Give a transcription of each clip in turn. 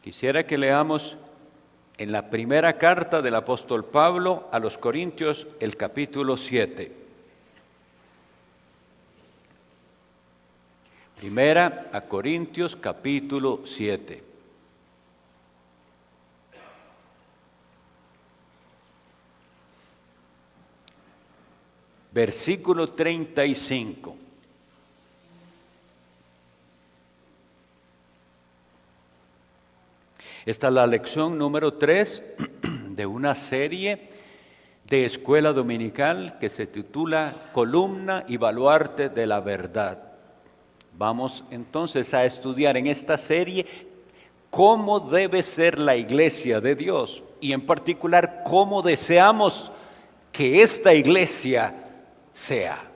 Quisiera que leamos en la primera carta del apóstol Pablo a los Corintios, el capítulo 7. Primera a Corintios, capítulo 7. Versículo 35. Esta es la lección número 3 de una serie de escuela dominical que se titula Columna y Baluarte de la Verdad. Vamos entonces a estudiar en esta serie cómo debe ser la iglesia de Dios y en particular cómo deseamos que esta iglesia sea.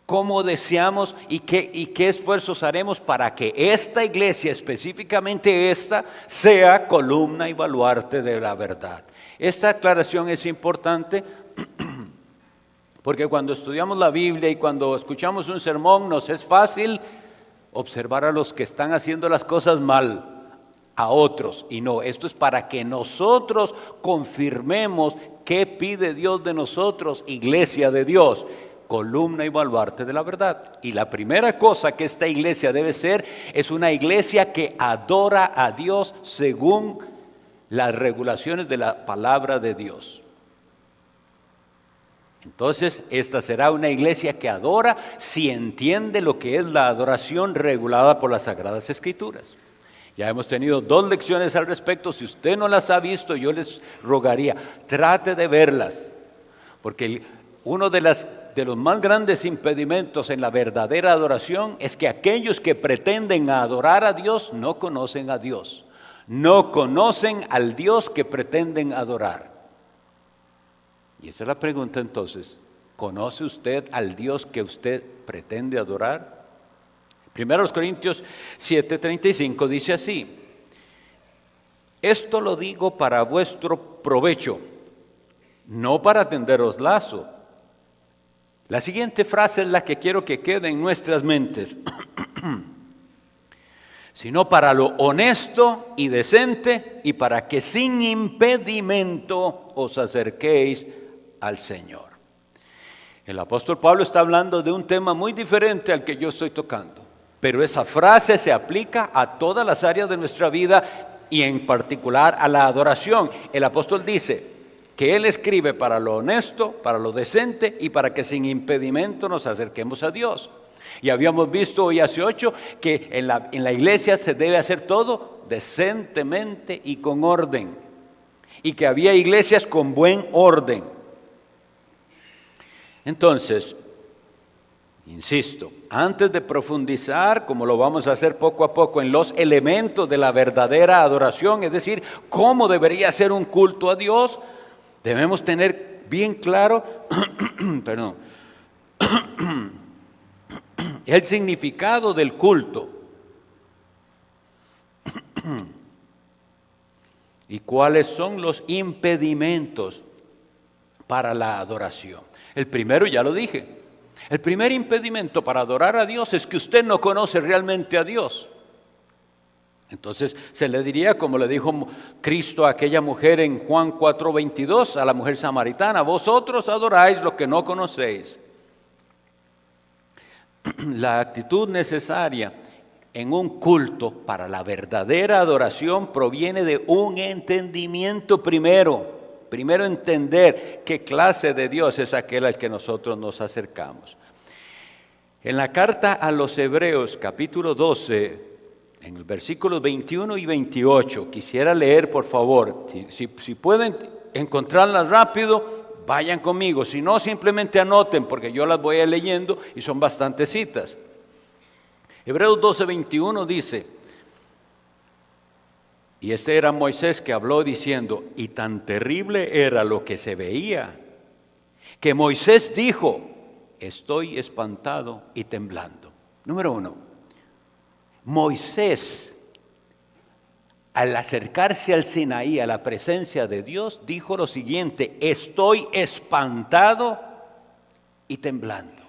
¿Cómo deseamos y qué esfuerzos haremos para que esta iglesia, específicamente esta, sea columna y baluarte de la verdad? Esta aclaración es importante porque cuando estudiamos la Biblia y cuando escuchamos un sermón nos es fácil observar a los que están haciendo las cosas mal, a otros, y no, esto es para que nosotros confirmemos qué pide Dios de nosotros, iglesia de Dios, columna y baluarte de la verdad. Y la primera cosa que esta iglesia debe ser es una iglesia que adora a Dios según las regulaciones de la palabra de Dios. Entonces, esta será una iglesia que adora si entiende lo que es la adoración regulada por las Sagradas Escrituras. Ya hemos tenido 2 lecciones al respecto. Si usted no las ha visto, yo les rogaría, trate de verlas, porque uno de los más grandes impedimentos en la verdadera adoración es que aquellos que pretenden adorar a Dios no conocen a Dios, no conocen al Dios que pretenden adorar. Y esa es la pregunta entonces, ¿conoce usted al Dios que usted pretende adorar? Primero Corintios 7:35 dice así: esto lo digo para vuestro provecho, no para tenderos lazo. La siguiente frase es la que quiero que quede en nuestras mentes. Sino para lo honesto y decente y para que sin impedimento os acerquéis al Señor. El apóstol Pablo está hablando de un tema muy diferente al que yo estoy tocando, pero esa frase se aplica a todas las áreas de nuestra vida y en particular a la adoración. El apóstol dice que él escribe para lo honesto, para lo decente y para que sin impedimento nos acerquemos a Dios. Y habíamos visto hoy hace 8 que en la iglesia se debe hacer todo decentemente y con orden, y que había iglesias con buen orden. Entonces, insisto, antes de profundizar, como lo vamos a hacer poco a poco, en los elementos de la verdadera adoración, es decir, cómo debería ser un culto a Dios, debemos tener bien claro el significado del culto y cuáles son los impedimentos para la adoración. El primero ya lo dije. El primer impedimento para adorar a Dios es que usted no conoce realmente a Dios. Entonces se le diría, como le dijo Cristo a aquella mujer en Juan 4:22, a la mujer samaritana: vosotros adoráis lo que no conocéis. La actitud necesaria en un culto para la verdadera adoración proviene de un entendimiento primero entender qué clase de Dios es aquel al que nosotros nos acercamos. En la carta a los Hebreos, capítulo 12, en el versículo 21 y 28, quisiera leer, por favor, si pueden encontrarlas rápido, vayan conmigo, si no, simplemente anoten, porque yo las voy a ir leyendo y son bastantes citas. Hebreos 12:21 dice, y este era Moisés que habló diciendo: y tan terrible era lo que se veía, que Moisés dijo: estoy espantado y temblando. Número 1, Moisés, al acercarse al Sinaí, a la presencia de Dios, dijo lo siguiente: estoy espantado y temblando.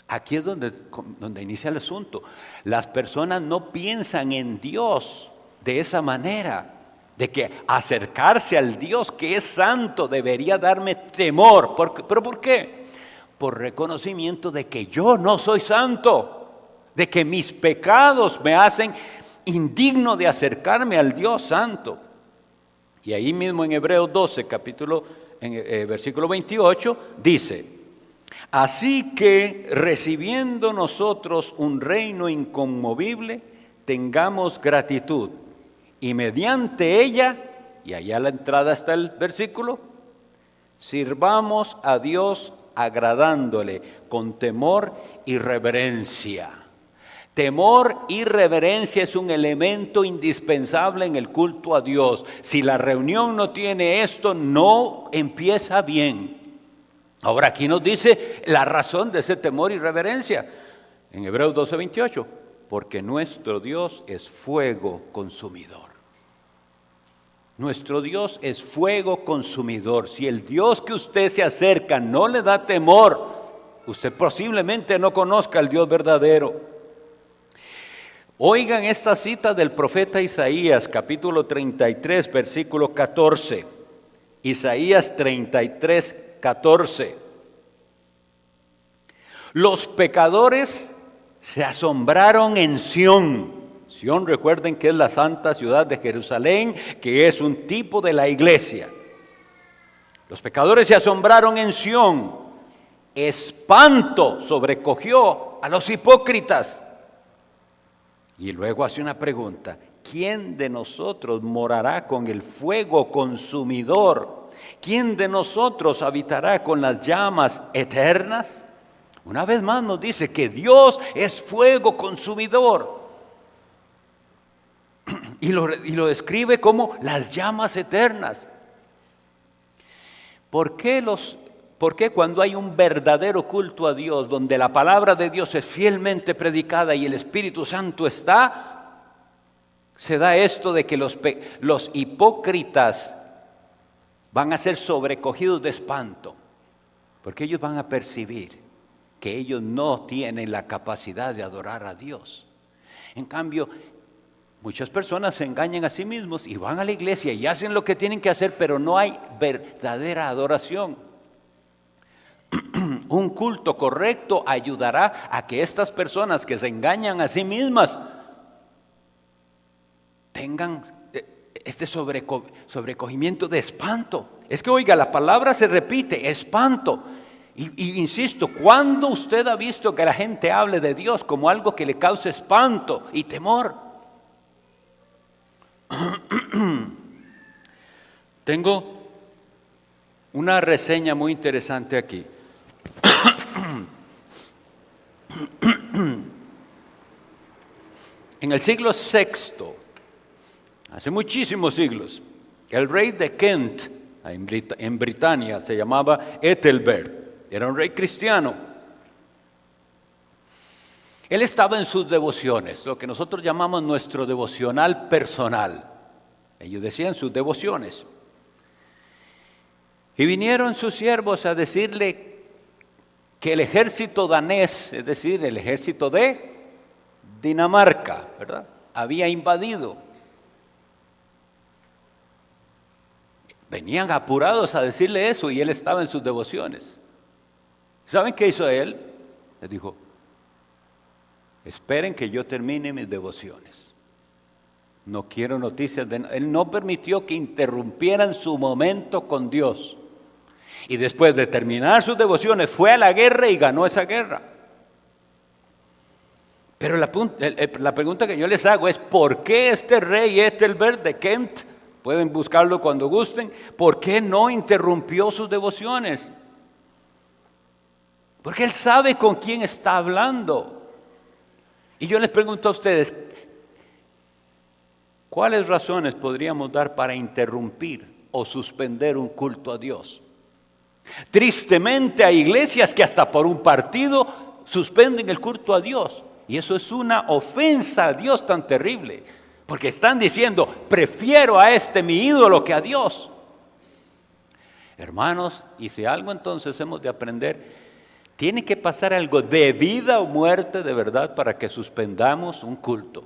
Aquí es donde inicia el asunto. Las personas no piensan en Dios de esa manera, de que acercarse al Dios que es santo debería darme temor. ¿Pero por qué? Por reconocimiento de que yo no soy santo, de que mis pecados me hacen indigno de acercarme al Dios santo. Y ahí mismo en Hebreos 12, versículo 28, dice: así que recibiendo nosotros un reino inconmovible, tengamos gratitud, y mediante ella, y allá a la entrada está el versículo, sirvamos a Dios agradándole con temor y reverencia. Temor y reverencia es un elemento indispensable en el culto a Dios. Si la reunión no tiene esto, no empieza bien. Ahora aquí nos dice la razón de ese temor y reverencia. En Hebreos 12, 28. Porque nuestro Dios es fuego consumidor. Nuestro Dios es fuego consumidor. Si el Dios que usted se acerca no le da temor, usted posiblemente no conozca al Dios verdadero. Oigan esta cita del profeta Isaías, capítulo 33, versículo 14. Isaías 33, 14. Los pecadores se asombraron en Sión. Sión, recuerden que es la santa ciudad de Jerusalén, que es un tipo de la iglesia. Los pecadores se asombraron en Sión. Espanto sobrecogió a los hipócritas. Y luego hace una pregunta: ¿quién de nosotros morará con el fuego consumidor? ¿Quién de nosotros habitará con las llamas eternas? Una vez más nos dice que Dios es fuego consumidor. Y lo describe como las llamas eternas. ¿Por qué cuando hay un verdadero culto a Dios, donde la palabra de Dios es fielmente predicada y el Espíritu Santo está, se da esto de que los hipócritas van a ser sobrecogidos de espanto? Porque ellos van a percibir que ellos no tienen la capacidad de adorar a Dios. En cambio, muchas personas se engañan a sí mismos y van a la iglesia y hacen lo que tienen que hacer, pero no hay verdadera adoración. Un culto correcto ayudará a que estas personas que se engañan a sí mismas tengan este sobrecogimiento de espanto. Es que oiga, la palabra se repite, espanto. Y insisto, ¿cuándo usted ha visto que la gente hable de Dios como algo que le cause espanto y temor? Tengo una reseña muy interesante aquí. En el siglo VI, hace muchísimos siglos, el rey de Kent, en Britania, se llamaba Ethelbert, era un rey cristiano. Él estaba en sus devociones, lo que nosotros llamamos nuestro devocional personal. Ellos decían sus devociones. Y vinieron sus siervos a decirle que el ejército danés, es decir, el ejército de Dinamarca, ¿verdad?, había invadido. Venían apurados a decirle eso y él estaba en sus devociones. ¿Saben qué hizo él? Les dijo: esperen que yo termine mis devociones. No quiero noticias de... Él no permitió que interrumpieran su momento con Dios. Y después de terminar sus devociones, fue a la guerra y ganó esa guerra. Pero la pregunta que yo les hago es: ¿por qué este rey Ethelbert de Kent, pueden buscarlo cuando gusten, por qué no interrumpió sus devociones? Porque él sabe con quién está hablando. Y yo les pregunto a ustedes, ¿cuáles razones podríamos dar para interrumpir o suspender un culto a Dios? Tristemente hay iglesias que hasta por un partido suspenden el culto a Dios. Y eso es una ofensa a Dios tan terrible. Porque están diciendo: prefiero a mi ídolo que a Dios. Hermanos, y si algo entonces hemos de aprender, Tiene que pasar algo de vida o muerte de verdad para que suspendamos un culto.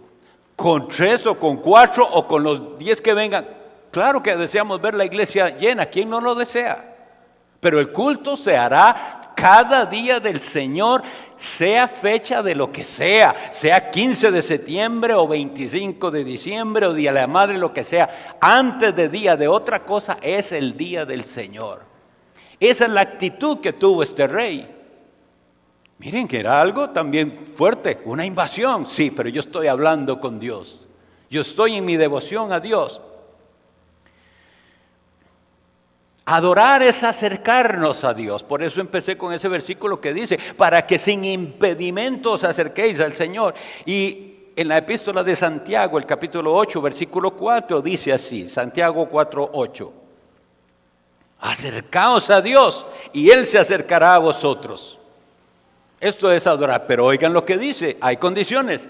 Con 3 o con 4 o con los 10 que vengan. Claro que deseamos ver la iglesia llena. ¿Quién no lo desea? Pero el culto se hará cada día del Señor, sea fecha de lo que sea 15 de septiembre o 25 de diciembre o Día de la Madre, lo que sea. Antes de día de otra cosa es el día del Señor. Esa es la actitud que tuvo este rey. Miren que era algo también fuerte, una invasión. Sí, pero yo estoy hablando con Dios. Yo estoy en mi devoción a Dios. Adorar es acercarnos a Dios. Por eso empecé con ese versículo que dice, para que sin impedimento os acerquéis al Señor. Y en la epístola de Santiago, el capítulo 8, versículo 4, dice así, Santiago 4, 8. Acercaos a Dios y Él se acercará a vosotros. Esto es adorar, pero oigan lo que dice, hay condiciones.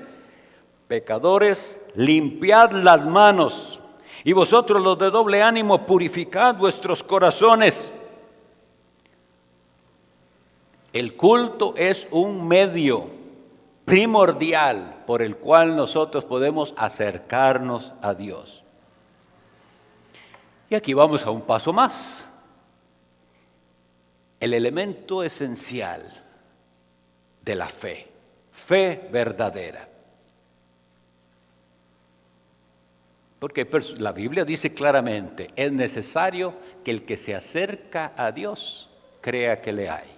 Pecadores, limpiad las manos, y vosotros los de doble ánimo, purificad vuestros corazones. El culto es un medio primordial por el cual nosotros podemos acercarnos a Dios. Y aquí vamos a un paso más. El elemento esencial de la fe verdadera. Porque la Biblia dice claramente, es necesario que el que se acerca a Dios crea que le hay.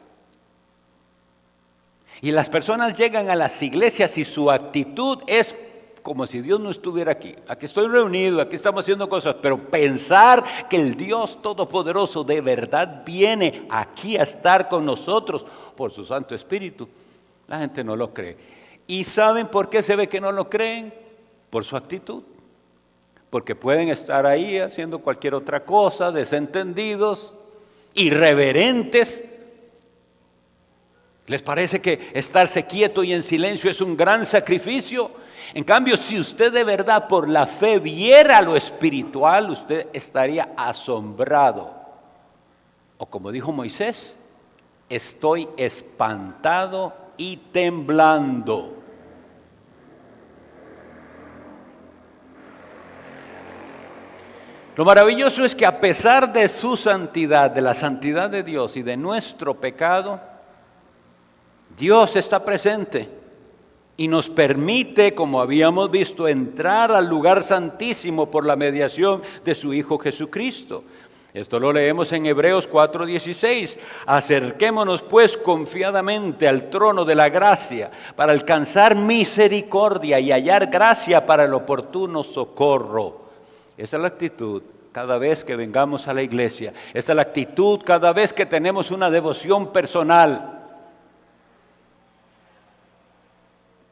Y las personas llegan a las iglesias y su actitud es como si Dios no estuviera aquí. Aquí estoy reunido, aquí estamos haciendo cosas, pero pensar que el Dios Todopoderoso de verdad viene aquí a estar con nosotros por su Santo Espíritu, la gente no lo cree. ¿Y saben por qué se ve que no lo creen? Por su actitud. Porque pueden estar ahí haciendo cualquier otra cosa, desentendidos, irreverentes. ¿Les parece que estarse quieto y en silencio es un gran sacrificio? En cambio, si usted de verdad por la fe viera lo espiritual, usted estaría asombrado. O como dijo Moisés, estoy espantado y temblando. Lo maravilloso es que a pesar de su santidad, de la santidad de Dios y de nuestro pecado, Dios está presente y nos permite, como habíamos visto, entrar al lugar santísimo por la mediación de su Hijo Jesucristo. Esto lo leemos en Hebreos 4:16. Acerquémonos pues confiadamente al trono de la gracia para alcanzar misericordia y hallar gracia para el oportuno socorro. Esa es la actitud cada vez que vengamos a la iglesia. Esa es la actitud cada vez que tenemos una devoción personal.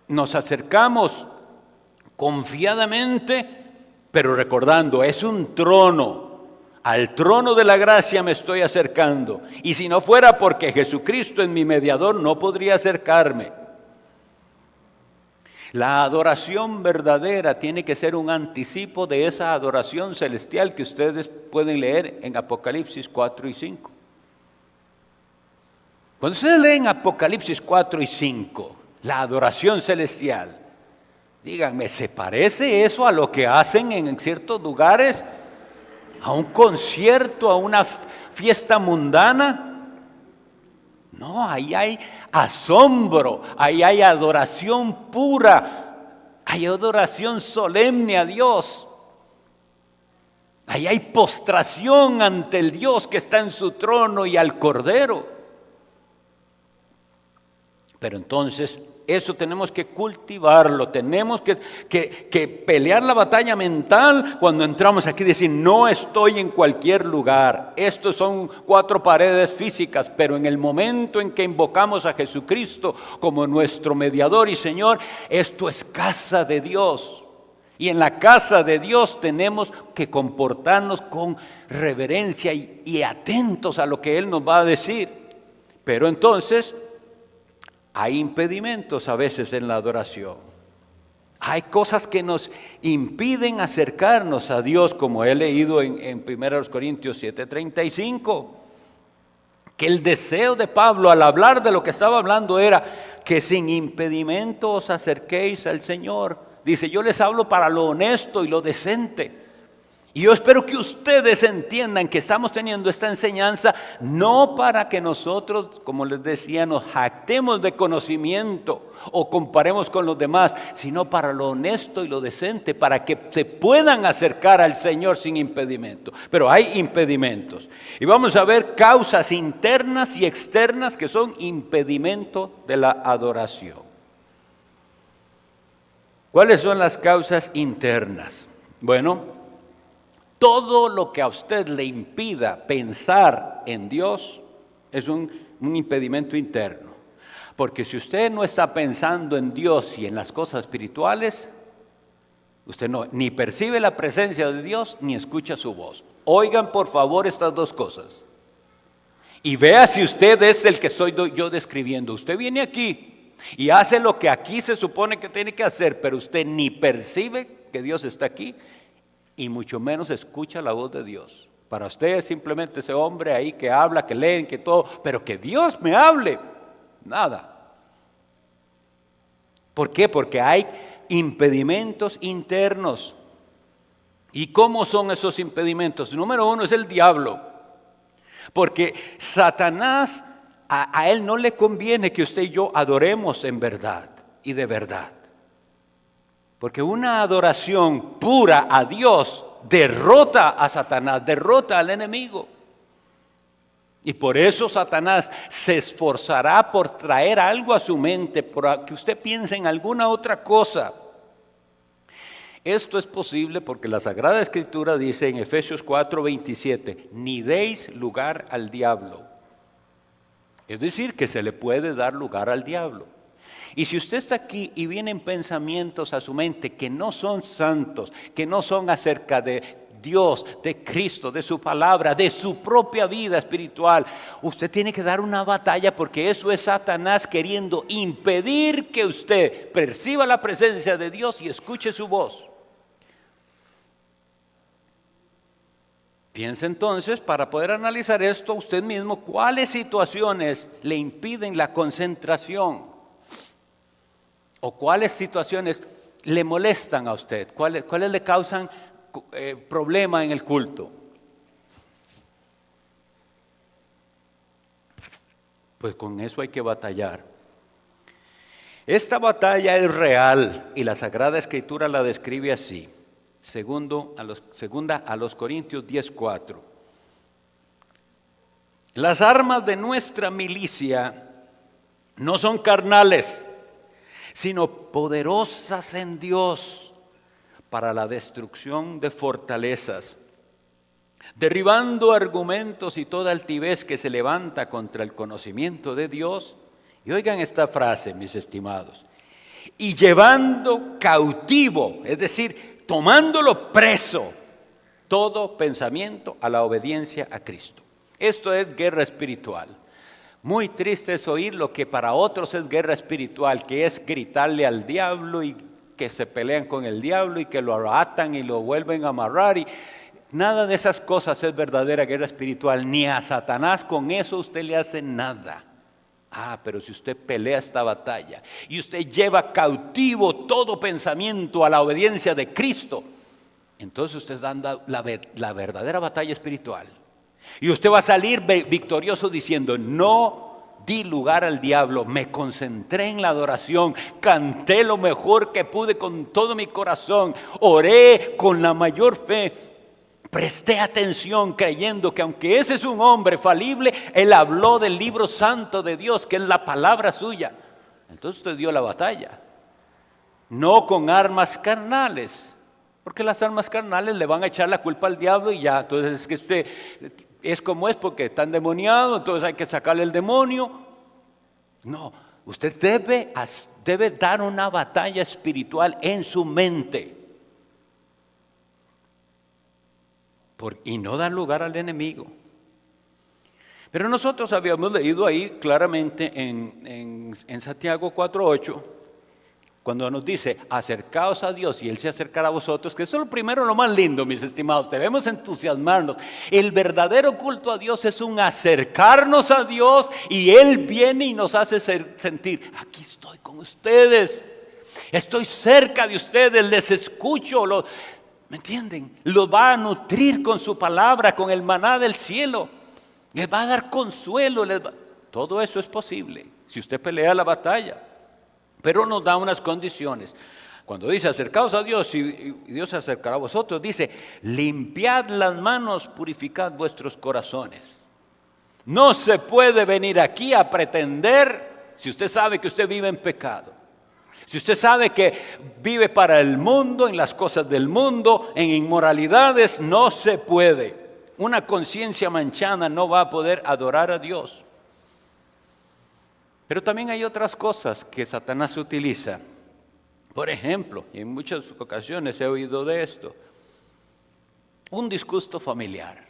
Nos acercamos confiadamente, pero recordando, es un trono. Al trono de la gracia me estoy acercando. Y si no fuera porque Jesucristo es mi mediador, no podría acercarme. La adoración verdadera tiene que ser un anticipo de esa adoración celestial que ustedes pueden leer en Apocalipsis 4 y 5. Cuando ustedes leen Apocalipsis 4 y 5, la adoración celestial, díganme, ¿se parece eso a lo que hacen en ciertos lugares? ¿A un concierto, a una fiesta mundana? No, ahí hay asombro, ahí hay adoración pura, hay adoración solemne a Dios. Ahí hay postración ante el Dios que está en su trono y al Cordero. Pero entonces eso tenemos que cultivarlo, tenemos que pelear la batalla mental cuando entramos aquí, decir, no estoy en cualquier lugar. Estos son 4 paredes físicas, pero en el momento en que invocamos a Jesucristo como nuestro mediador y Señor, esto es casa de Dios. Y en la casa de Dios tenemos que comportarnos con reverencia y atentos a lo que Él nos va a decir. Pero entonces hay impedimentos a veces en la adoración. Hay cosas que nos impiden acercarnos a Dios, como he leído en 1 Corintios 7:35. Que el deseo de Pablo al hablar de lo que estaba hablando era que sin impedimento os acerquéis al Señor. Dice, yo les hablo para lo honesto y lo decente. Y yo espero que ustedes entiendan que estamos teniendo esta enseñanza no para que nosotros, como les decía, nos jactemos de conocimiento o comparemos con los demás, sino para lo honesto y lo decente, para que se puedan acercar al Señor sin impedimento. Pero hay impedimentos. Y vamos a ver causas internas y externas que son impedimento de la adoración. ¿Cuáles son las causas internas? Bueno, todo lo que a usted le impida pensar en Dios es un impedimento interno. Porque si usted no está pensando en Dios y en las cosas espirituales, usted ni percibe la presencia de Dios ni escucha su voz. Oigan por favor estas dos cosas. Y vea si usted es el que estoy yo describiendo. Usted viene aquí y hace lo que aquí se supone que tiene que hacer, pero usted ni percibe que Dios está aquí, y mucho menos escucha la voz de Dios. Para usted es simplemente ese hombre ahí que habla, que leen, que todo, pero que Dios me hable, nada. ¿Por qué? Porque hay impedimentos internos. ¿Y cómo son esos impedimentos? Número uno es el diablo. Porque Satanás, a él no le conviene que usted y yo adoremos en verdad y de verdad. Porque una adoración pura a Dios derrota a Satanás, derrota al enemigo. Y por eso Satanás se esforzará por traer algo a su mente, por que usted piense en alguna otra cosa. Esto es posible porque la Sagrada Escritura dice en Efesios 4:27, ni deis lugar al diablo. Es decir, que se le puede dar lugar al diablo. Y si usted está aquí y vienen pensamientos a su mente que no son santos, que no son acerca de Dios, de Cristo, de su palabra, de su propia vida espiritual, usted tiene que dar una batalla porque eso es Satanás queriendo impedir que usted perciba la presencia de Dios y escuche su voz. Piense entonces, para poder analizar esto usted mismo, cuáles situaciones le impiden la concentración. ¿O cuáles situaciones le molestan a usted? ¿Cuáles le causan problema en el culto? Pues con eso hay que batallar. Esta batalla es real y la Sagrada Escritura la describe así. Segunda a los Corintios 10:4. Las armas de nuestra milicia no son carnales, sino poderosas en Dios para la destrucción de fortalezas, derribando argumentos y toda altivez que se levanta contra el conocimiento de Dios. Y oigan esta frase, mis estimados, y llevando cautivo, es decir, tomándolo preso, todo pensamiento a la obediencia a Cristo. Esto es guerra espiritual. Muy triste es oír lo que para otros es guerra espiritual, que es gritarle al diablo y que se pelean con el diablo y que lo atan y lo vuelven a amarrar. Y nada de esas cosas es verdadera guerra espiritual, ni a Satanás con eso usted le hace nada. Pero si usted pelea esta batalla y usted lleva cautivo todo pensamiento a la obediencia de Cristo, entonces usted está dando la verdadera batalla espiritual. Y usted va a salir victorioso diciendo, no di lugar al diablo, me concentré en la adoración, canté lo mejor que pude con todo mi corazón, oré con la mayor fe, presté atención creyendo que aunque ese es un hombre falible, él habló del libro santo de Dios, que es la palabra suya. Entonces usted dio la batalla, no con armas carnales, porque las armas carnales le van a echar la culpa al diablo y ya, entonces es que usted es como es porque está endemoniado, entonces hay que sacarle el demonio. No, usted debe dar una batalla espiritual en su mente y no dar lugar al enemigo. Pero nosotros habíamos leído ahí claramente en Santiago 4:8 Cuando nos dice, acercaos a Dios y Él se acercará a vosotros, que eso es lo primero, lo más lindo, mis estimados, debemos entusiasmarnos. El verdadero culto a Dios es un acercarnos a Dios y Él viene y nos hace sentir, aquí estoy con ustedes, estoy cerca de ustedes, les escucho, ¿me entienden? Los va a nutrir con su palabra, con el maná del cielo, les va a dar consuelo, todo eso es posible si usted pelea la batalla. Pero nos da unas condiciones. Cuando dice acercaos a Dios y Dios se acercará a vosotros, dice limpiad las manos, purificad vuestros corazones. No se puede venir aquí a pretender, si usted sabe que usted vive en pecado, si usted sabe que vive para el mundo, en las cosas del mundo, en inmoralidades, no se puede. Una conciencia manchada no va a poder adorar a Dios. Pero también hay otras cosas que Satanás utiliza. Por ejemplo, y en muchas ocasiones he oído de esto, un disgusto familiar.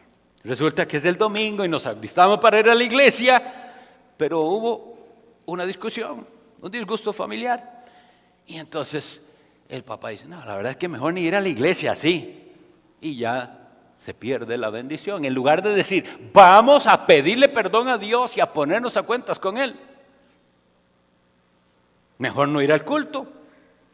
Resulta que es el domingo y nos alistamos para ir a la iglesia, pero hubo una discusión, un disgusto familiar. Y entonces el papá dice, no, la verdad es que mejor ni ir a la iglesia así. Y ya se pierde la bendición. En lugar de decir, vamos a pedirle perdón a Dios y a ponernos a cuentas con Él. Mejor no ir al culto.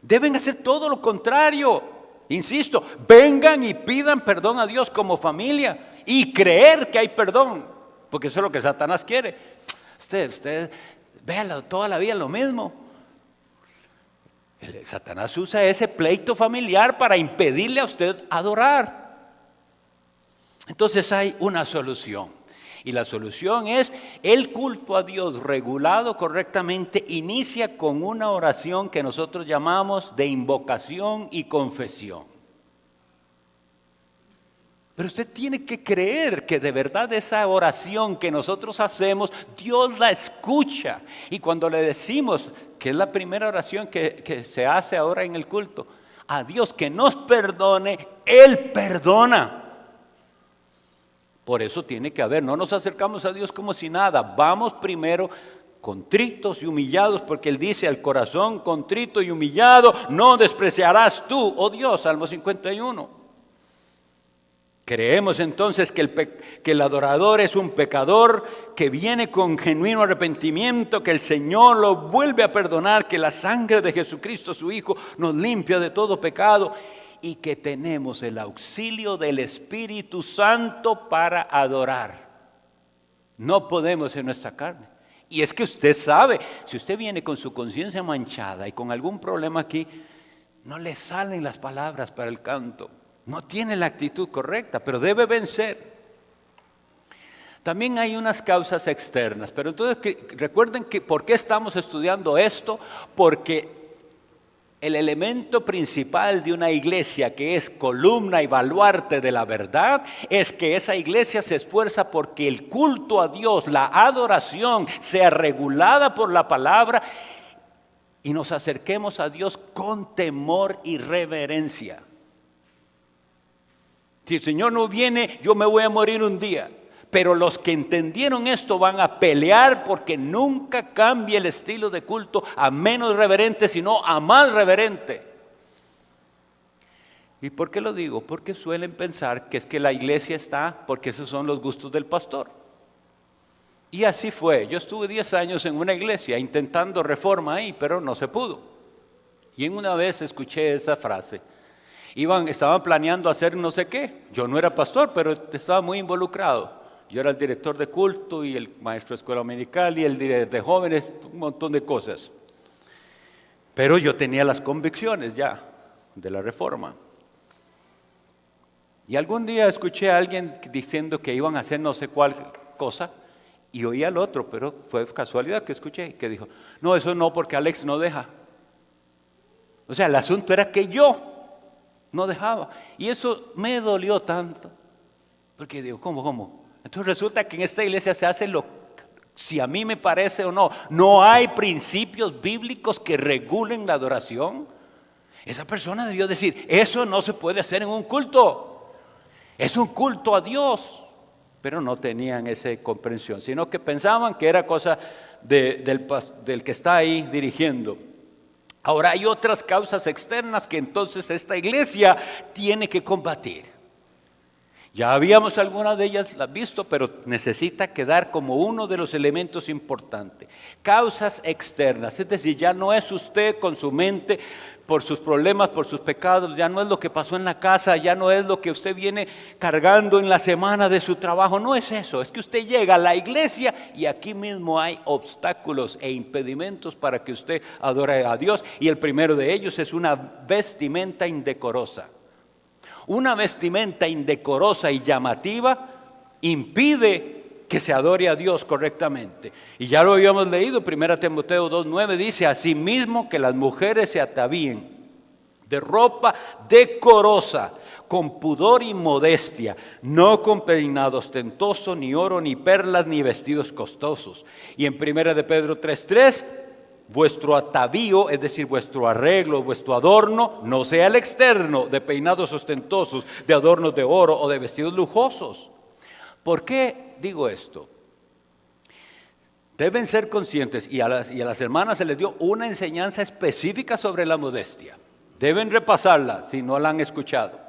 Deben hacer todo lo contrario. Insisto, vengan y pidan perdón a Dios como familia y creer que hay perdón, porque eso es lo que Satanás quiere. Usted, véalo toda la vida lo mismo. Satanás usa ese pleito familiar para impedirle a usted adorar. Entonces hay una solución. Y la solución es el culto a Dios regulado correctamente inicia con una oración que nosotros llamamos de invocación y confesión. Pero usted tiene que creer que de verdad esa oración que nosotros hacemos, Dios la escucha. Y cuando le decimos, que es la primera oración que se hace ahora en el culto, a Dios que nos perdone, Él perdona. Por eso tiene que haber, no nos acercamos a Dios como si nada, vamos primero contritos y humillados, porque Él dice, al corazón contrito y humillado, no despreciarás tú, oh Dios, Salmo 51. Creemos entonces que el adorador es un pecador que viene con genuino arrepentimiento, que el Señor lo vuelve a perdonar, que la sangre de Jesucristo, su Hijo, nos limpia de todo pecado. Y que tenemos el auxilio del Espíritu Santo para adorar. No podemos en nuestra carne. Y es que usted sabe, si usted viene con su conciencia manchada y con algún problema aquí, no le salen las palabras para el canto. No tiene la actitud correcta, pero debe vencer. También hay unas causas externas, pero entonces recuerden que ¿por qué estamos estudiando esto? Porque el elemento principal de una iglesia que es columna y baluarte de la verdad es que esa iglesia se esfuerza porque el culto a Dios, la adoración sea regulada por la palabra y nos acerquemos a Dios con temor y reverencia. Si el Señor no viene, yo me voy a morir un día. Pero los que entendieron esto van a pelear porque nunca cambie el estilo de culto a menos reverente, sino a más reverente. ¿Y por qué lo digo? Porque suelen pensar que es que la iglesia está porque esos son los gustos del pastor. Y así fue. Yo estuve 10 años en una iglesia intentando reforma ahí, pero no se pudo. Y en una vez escuché esa frase. Estaban planeando hacer no sé qué. Yo no era pastor, pero estaba muy involucrado. Yo era el director de culto y el maestro de escuela dominical y el director de jóvenes, un montón de cosas. Pero yo tenía las convicciones ya de la reforma. Y algún día escuché a alguien diciendo que iban a hacer no sé cuál cosa y oí al otro, pero fue casualidad que escuché, que dijo, no, eso no, porque Alex no deja. O sea, el asunto era que yo no dejaba. Y eso me dolió tanto, porque digo, ¿cómo? Entonces resulta que en esta iglesia se hace si a mí me parece o no. No hay principios bíblicos que regulen la adoración. Esa persona debió decir, eso no se puede hacer en un culto. Es un culto a Dios. Pero no tenían esa comprensión, sino que pensaban que era cosa del que está ahí dirigiendo. Ahora hay otras causas externas que entonces esta iglesia tiene que combatir. Ya habíamos algunas de ellas las visto, pero necesita quedar como uno de los elementos importantes. Causas externas, es decir, ya no es usted con su mente por sus problemas, por sus pecados, ya no es lo que pasó en la casa, ya no es lo que usted viene cargando en la semana de su trabajo, no es eso, es que usted llega a la iglesia y aquí mismo hay obstáculos e impedimentos para que usted adore a Dios, y el primero de ellos es una vestimenta indecorosa. Una vestimenta indecorosa y llamativa impide que se adore a Dios correctamente. Y ya lo habíamos leído, 1 Timoteo 2:9 dice, asimismo que las mujeres se atavíen de ropa decorosa, con pudor y modestia, no con peinado ostentoso, ni oro, ni perlas, ni vestidos costosos. Y en 1 de Pedro 3:3, vuestro atavío, es decir, vuestro arreglo, vuestro adorno, no sea el externo de peinados ostentosos, de adornos de oro o de vestidos lujosos. ¿Por qué digo esto? Deben ser conscientes, y a las hermanas se les dio una enseñanza específica sobre la modestia. Deben repasarla si no la han escuchado.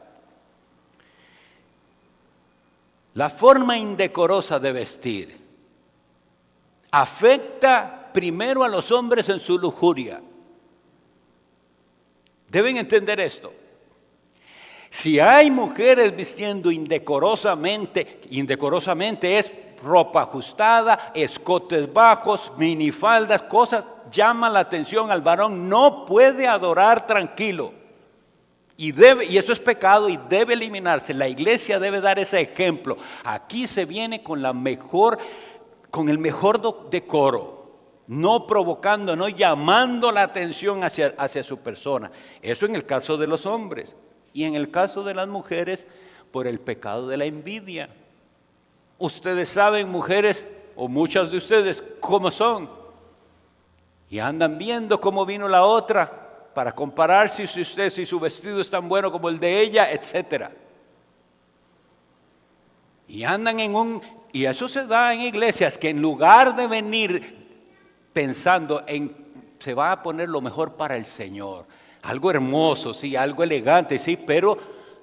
La forma indecorosa de vestir afecta primero a los hombres en su lujuria. Deben entender esto. Si hay mujeres vistiendo indecorosamente es ropa ajustada, escotes bajos, minifaldas, cosas, llama la atención al varón, no puede adorar tranquilo. Y eso es pecado y debe eliminarse. La iglesia debe dar ese ejemplo. Aquí se viene con el mejor decoro. No provocando, no llamando la atención hacia su persona. Eso en el caso de los hombres. Y en el caso de las mujeres, por el pecado de la envidia. Ustedes saben, mujeres, o muchas de ustedes, cómo son. Y andan viendo cómo vino la otra, para comparar si su vestido es tan bueno como el de ella, etc. Y andan y eso se da en iglesias que en lugar de venir pensando se va a poner lo mejor para el Señor, algo hermoso, sí, algo elegante, sí, pero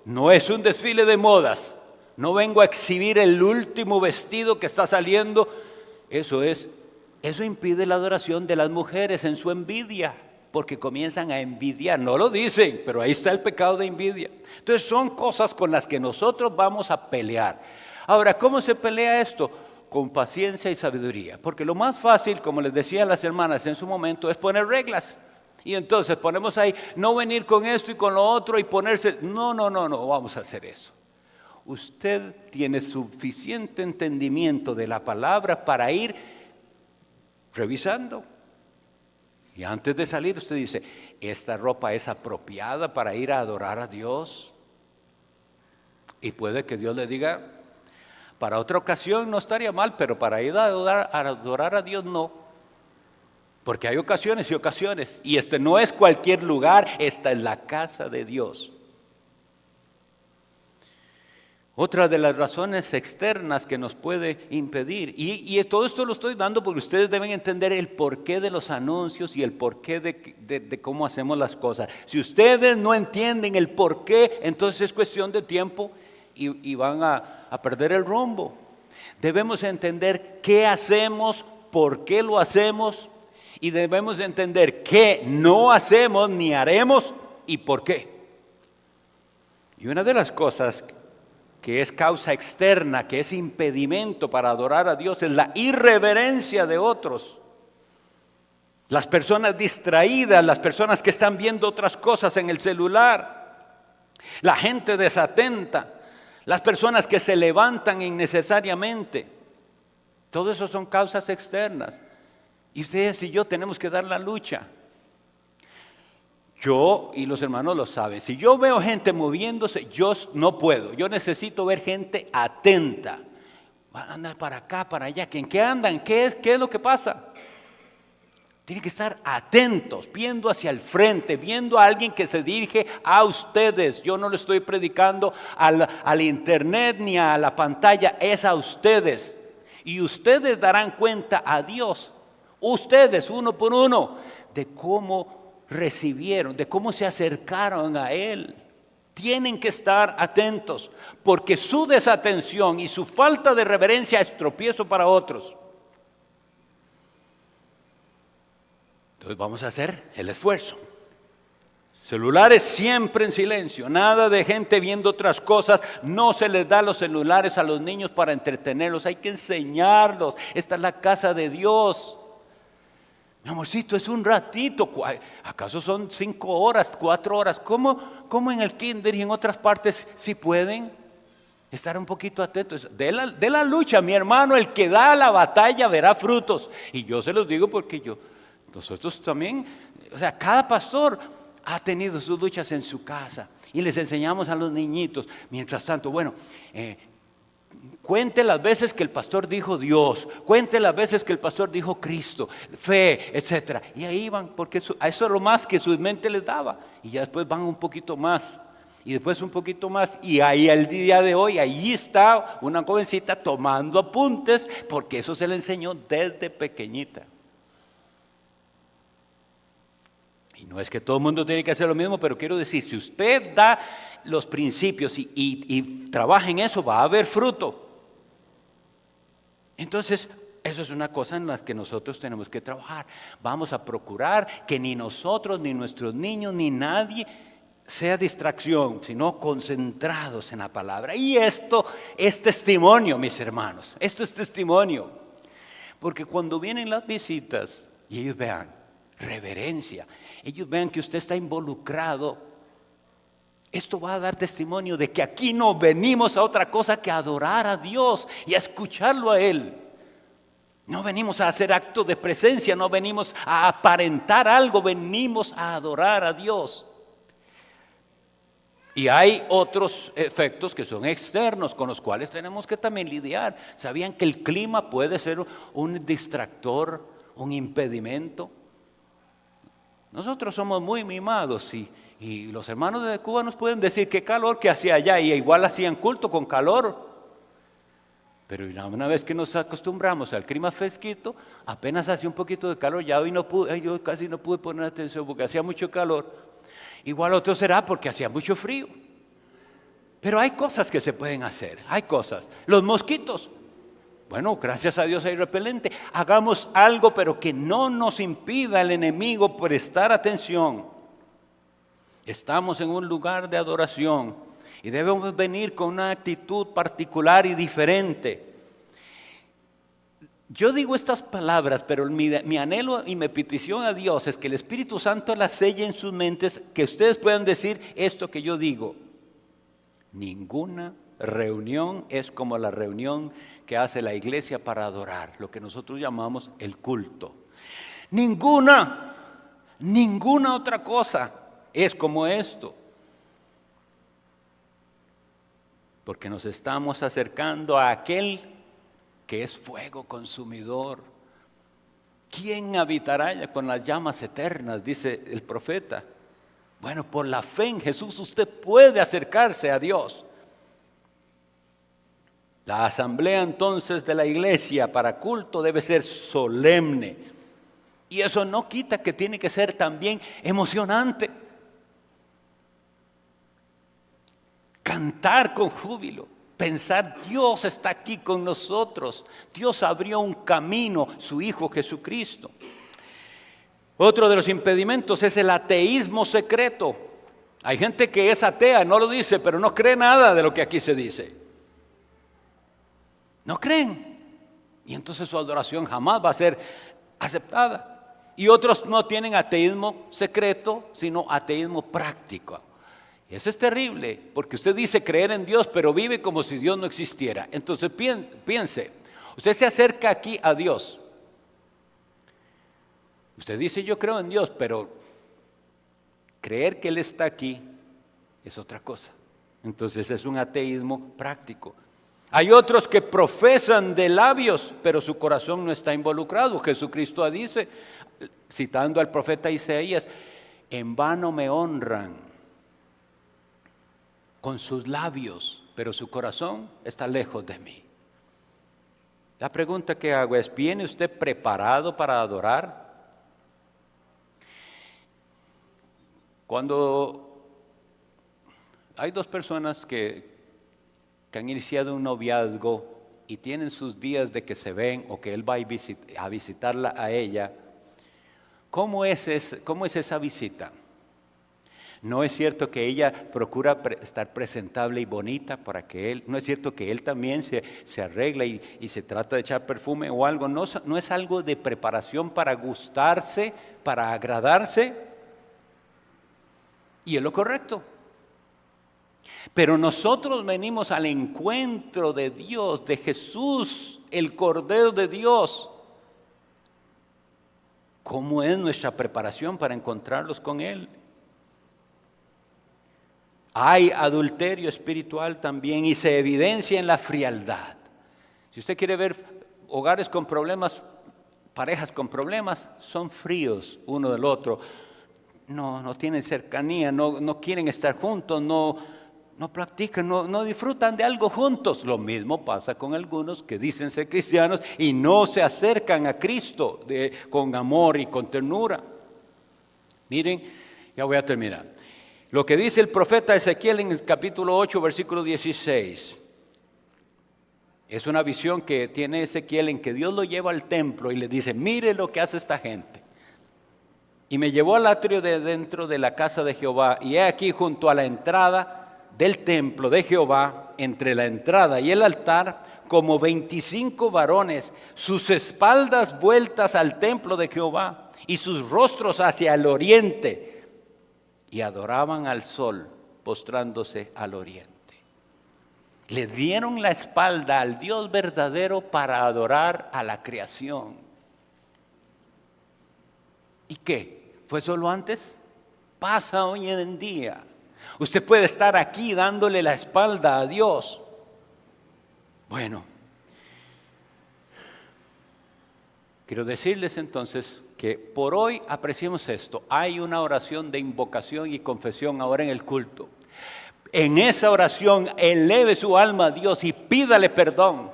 no es un desfile de modas, no vengo a exhibir el último vestido que está saliendo, eso impide la adoración de las mujeres en su envidia, porque comienzan a envidiar, no lo dicen, pero ahí está el pecado de envidia. Entonces son cosas con las que nosotros vamos a pelear. Ahora, ¿cómo se pelea esto? Con paciencia y sabiduría, porque lo más fácil, como les decía a las hermanas en su momento, es poner reglas, y entonces ponemos ahí, no venir con esto y con lo otro y ponerse, no vamos a hacer eso. Usted tiene suficiente entendimiento de la palabra para ir revisando, y antes de salir usted dice, ¿esta ropa es apropiada para ir a adorar a Dios? Y puede que Dios le diga, para otra ocasión no estaría mal, pero para ir a adorar a Dios no. Porque hay ocasiones y ocasiones. Y este no es cualquier lugar, esta es la casa de Dios. Otra de las razones externas que nos puede impedir, y todo esto lo estoy dando porque ustedes deben entender el porqué de los anuncios y el porqué de cómo hacemos las cosas. Si ustedes no entienden el porqué, entonces es cuestión de tiempo y van a perder el rumbo. Debemos entender qué hacemos, por qué lo hacemos, y debemos entender qué no hacemos ni haremos y por qué. Y una de las cosas que es causa externa, que es impedimento para adorar a Dios, es la irreverencia de otros. Las personas distraídas, las personas que están viendo otras cosas en el celular, la gente desatenta, las personas que se levantan innecesariamente. Todo eso son causas externas. Y ustedes y yo tenemos que dar la lucha. Yo y los hermanos lo saben. Si yo veo gente moviéndose, yo no puedo. Yo necesito ver gente atenta. Van a andar para acá, para allá. ¿En qué andan? ¿Qué es lo que pasa? Tienen que estar atentos, viendo hacia el frente, viendo a alguien que se dirige a ustedes. Yo no le estoy predicando al internet ni a la pantalla, es a ustedes. Y ustedes darán cuenta a Dios, ustedes uno por uno, de cómo recibieron, de cómo se acercaron a Él. Tienen que estar atentos, porque su desatención y su falta de reverencia es tropiezo para otros. Entonces vamos a hacer el esfuerzo. Celulares siempre en silencio, nada de gente viendo otras cosas. No se les da los celulares a los niños para entretenerlos, hay que enseñarlos. Esta es la casa de Dios. Mi amorcito, es un ratito. ¿Acaso son 5 horas, 4 horas? ¿Cómo en el kinder y en otras partes si pueden estar un poquito atentos? De la lucha, mi hermano, el que da la batalla verá frutos. Y yo se los digo porque nosotros también, o sea, cada pastor ha tenido sus luchas en su casa y les enseñamos a los niñitos. Mientras tanto, cuente las veces que el pastor dijo Dios, cuente las veces que el pastor dijo Cristo, fe, etc. Y ahí van, porque eso es lo más que su mente les daba. Y ya después van un poquito más, y después un poquito más. Y ahí el día de hoy, ahí está una jovencita tomando apuntes, porque eso se le enseñó desde pequeñita. Y no es que todo el mundo tiene que hacer lo mismo, pero quiero decir, si usted da los principios y trabaja en eso, va a haber fruto. Entonces, eso es una cosa en la que nosotros tenemos que trabajar. Vamos a procurar que ni nosotros, ni nuestros niños, ni nadie sea distracción, sino concentrados en la palabra. Y esto es testimonio, mis hermanos. Esto es testimonio. Porque cuando vienen las visitas y ellos vean reverencia, ellos vean que usted está involucrado, esto va a dar testimonio de que aquí no venimos a otra cosa que a adorar a Dios y a escucharlo a Él. No venimos a hacer acto de presencia, no venimos a aparentar algo, venimos a adorar a Dios. Y hay otros efectos que son externos con los cuales tenemos que también lidiar. ¿Sabían que el clima puede ser un distractor, un impedimento? Nosotros somos muy mimados y los hermanos de Cuba nos pueden decir qué calor que hacía allá, y igual hacían culto con calor. Pero una vez que nos acostumbramos al clima fresquito, apenas hacía un poquito de calor, ya hoy yo casi no pude poner atención porque hacía mucho calor. Igual otro será porque hacía mucho frío. Pero hay cosas que se pueden hacer, hay cosas. Los mosquitos. Bueno, gracias a Dios hay repelente. Hagamos algo, pero que no nos impida el enemigo prestar atención. Estamos en un lugar de adoración y debemos venir con una actitud particular y diferente. Yo digo estas palabras, pero mi anhelo y mi petición a Dios es que el Espíritu Santo las selle en sus mentes, que ustedes puedan decir esto que yo digo. Ninguna reunión es como la reunión que hace la iglesia para adorar, lo que nosotros llamamos el culto. Ninguna otra cosa es como esto. Porque nos estamos acercando a aquel que es fuego consumidor. ¿Quién habitará con las llamas eternas?, dice el profeta. Bueno, por la fe en Jesús usted puede acercarse a Dios. La asamblea entonces de la iglesia para culto debe ser solemne. Y eso no quita que tiene que ser también emocionante. Cantar con júbilo, pensar Dios está aquí con nosotros. Dios abrió un camino, su Hijo Jesucristo. Otro de los impedimentos es el ateísmo secreto. Hay gente que es atea, no lo dice, pero no cree nada de lo que aquí se dice. No creen. Y entonces su adoración jamás va a ser aceptada. Y otros no tienen ateísmo secreto, sino ateísmo práctico. Y eso es terrible, porque usted dice creer en Dios, pero vive como si Dios no existiera. Entonces piense, usted se acerca aquí a Dios. Usted dice yo creo en Dios, pero creer que Él está aquí es otra cosa. Entonces es un ateísmo práctico. Hay otros que profesan de labios, pero su corazón no está involucrado. Jesucristo dice, citando al profeta Isaías, en vano me honran con sus labios, pero su corazón está lejos de mí. La pregunta que hago es, ¿viene usted preparado para adorar? Cuando hay dos personas que han iniciado un noviazgo y tienen sus días de que se ven o que él va a visitarla a ella, ¿cómo es esa visita? No es cierto que ella procura estar presentable y bonita para que él, no es cierto que él también se arregla y se trata de echar perfume o algo, no es algo de preparación para gustarse, para agradarse, y es lo correcto. Pero nosotros venimos al encuentro de Dios, de Jesús, el Cordero de Dios. ¿Cómo es nuestra preparación para encontrarlos con Él? Hay adulterio espiritual también y se evidencia en la frialdad. Si usted quiere ver hogares con problemas, parejas con problemas, son fríos uno del otro. No tienen cercanía, no quieren estar juntos, no practican, no disfrutan de algo juntos. Lo mismo pasa con algunos que dicen ser cristianos y no se acercan a Cristo con amor y con ternura. Miren, ya voy a terminar. Lo que dice el profeta Ezequiel en el capítulo 8, versículo 16. Es una visión que tiene Ezequiel en que Dios lo lleva al templo y le dice, mire lo que hace esta gente. Y me llevó al atrio de dentro de la casa de Jehová, y he aquí junto a la entrada del templo de Jehová, entre la entrada y el altar, como 25 varones, sus espaldas vueltas al templo de Jehová, y sus rostros hacia el oriente, y adoraban al sol, postrándose al oriente. Le dieron la espalda al Dios verdadero para adorar a la creación. ¿Y qué? ¿Fue solo antes? Pasa hoy en día. Usted puede estar aquí dándole la espalda a Dios. Bueno, quiero decirles entonces que por hoy apreciemos esto. Hay una oración de invocación y confesión ahora en el culto. En esa oración eleve su alma a Dios y pídale perdón.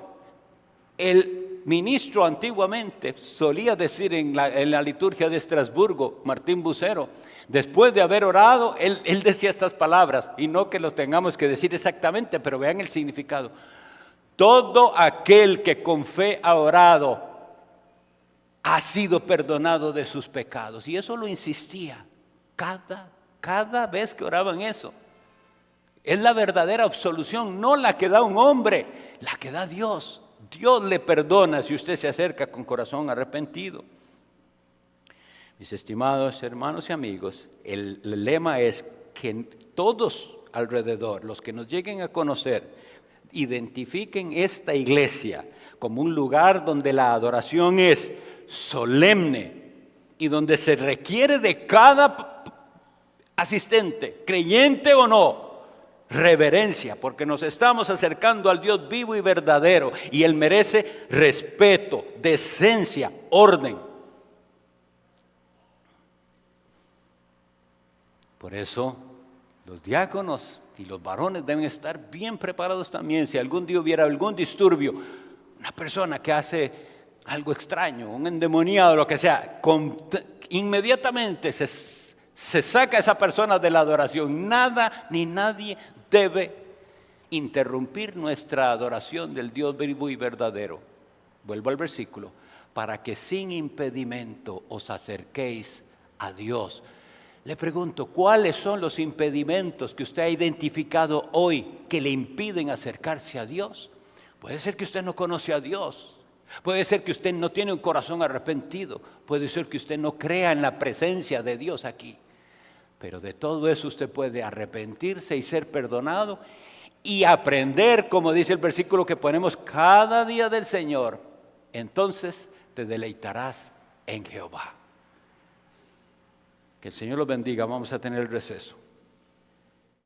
El ministro antiguamente solía decir en la liturgia de Estrasburgo, Martín Bucero, después de haber orado, él decía estas palabras, y no que los tengamos que decir exactamente, pero vean el significado. Todo aquel que con fe ha orado ha sido perdonado de sus pecados. Y eso lo insistía cada vez que oraban eso. Es la verdadera absolución, no la que da un hombre, la que da Dios. Dios le perdona si usted se acerca con corazón arrepentido. Mis estimados hermanos y amigos, el lema es que todos alrededor, los que nos lleguen a conocer, identifiquen esta iglesia como un lugar donde la adoración es solemne y donde se requiere de cada asistente, creyente o no, reverencia, porque nos estamos acercando al Dios vivo y verdadero y Él merece respeto, decencia, orden. Por eso los diáconos y los varones deben estar bien preparados también. Si algún día hubiera algún disturbio, una persona que hace algo extraño, un endemoniado, lo que sea, inmediatamente se saca a esa persona de la adoración. Nada ni nadie debe interrumpir nuestra adoración del Dios vivo y verdadero. Vuelvo al versículo. Para que sin impedimento os acerquéis a Dios. Le pregunto, ¿cuáles son los impedimentos que usted ha identificado hoy que le impiden acercarse a Dios? Puede ser que usted no conoce a Dios. Puede ser que usted no tiene un corazón arrepentido. Puede ser que usted no crea en la presencia de Dios aquí. Pero de todo eso usted puede arrepentirse y ser perdonado y aprender, como dice el versículo que ponemos, cada día del Señor. Entonces te deleitarás en Jehová. Que el Señor los bendiga. Vamos a tener el receso.